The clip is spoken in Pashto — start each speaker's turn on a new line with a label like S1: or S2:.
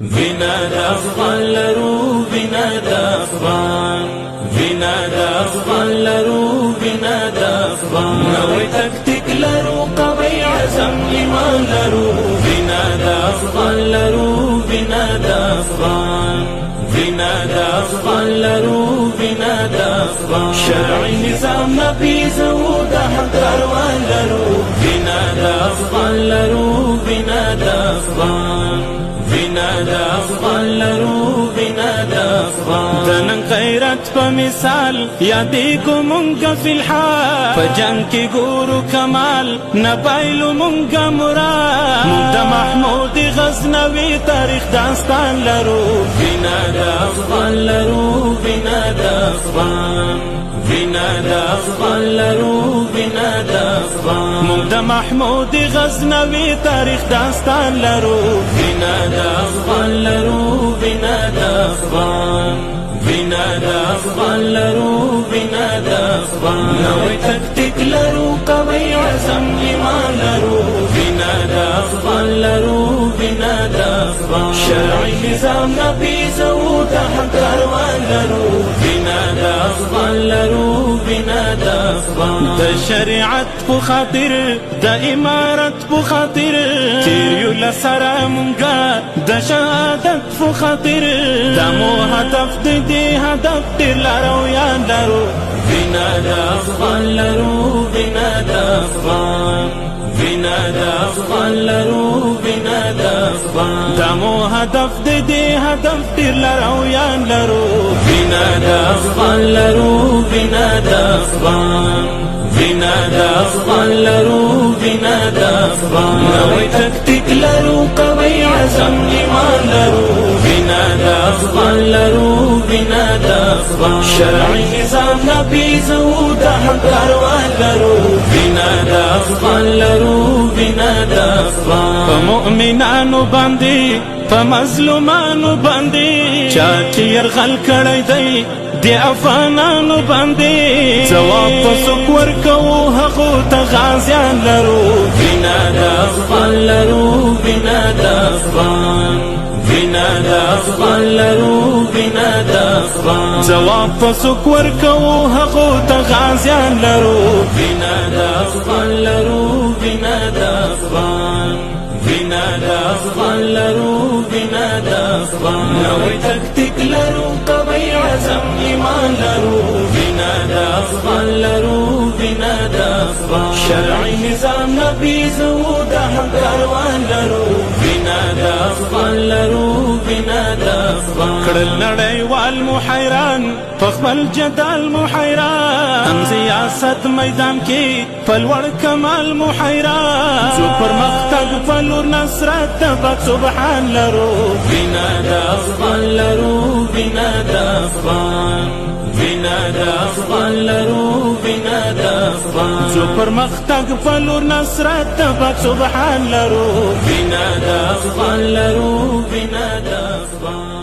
S1: وینا د افغان لرو وینا د افغان وینا د افغان لرو وینا د افغان نوې تکتیک لرو قوي عزم ایمان لرو وینا د افغان لرو وینا د افغان وینا د افغان لرو وینا د افغان شرعي نظام نبیزو د حق کاروان لرو وینا د افغان لرو وینا د افغان وینا د افغان لرو وینا د افغان د نن غیرت په مثال یادېږو مونږه فی الحال په جنګ کې ګورو کمال نه بایلو مونږه مراد مونږ د محمود غزنوي تاریخ داستان لرو وینا د افغان لرو وینا د افغان وینا د افغان لرو وینا د افغان مونږ د محمود غزنوي تاریخ داستان لرو وینا د افغان لرو وینا د افغان وینا د افغان لرو وینا د افغان نوې تکتیک لرو قوي عزم ایمان لرو وینا د افغان لرو وینا د افغان شرعي نظام نبیزو د حق کاروان لرو وینا د افغان لرو وینا د افغان د شریعت په خاطر د امارت په خاطر تیر یو لسره مونږه د شهادت په خاطر د مو هدف دې هدف ډېر لرو یاد لرو وینا د افغان لرو وینا د افغان وینا د افغان لرو وینا د افغان د مو هدف دې هدف ډېر لرو یاد لرو وینا د افغان لرو وینا د افغان وینا د افغان لرو وینا د افغان نوې تکتیک لرو قوي عزم ایمان لرو وینا د افغان لرو وینا د افغان شرعي نظام نبیزو د حق کاروان لرو وینا د افغان لرو وینا د افغان په مؤمنانو باندې په مظلومانو باندې چا چې يرغل کړی دی د افغانانو باندې ځواب په څوک ورکوو هغو ته غازیان لرو وینا د افغان لرو وینا د افغان وینا د افغان لرو وینا د افغان ځواب په څوک ورکوو هغو ته غازیان لرو وینا د افغان لرو وینا د افغان وینا د افغان لرو وینا د افغان نوې تکتیک لرو قوي عزم ایمان لرو وینا د افغان لرو وینا د افغان شرعي نظام نبیزو د حق کاروان لرو وینا د افغان لرو وینا د افغان کړل نړیوال مو حیران په خپل جدال مو حیران هم سیاست میدان کې په لوړ کمال مو حیران څو پرمختګ په لور نصرت د پاک سبحان لرو وینا د افغان لرو وینا د افغان وینا د افغان لرو وینا د افغان څو پرمختګ په لور نصرت د پاک سبحان لرو وینا د افغان لرو وینا د افغان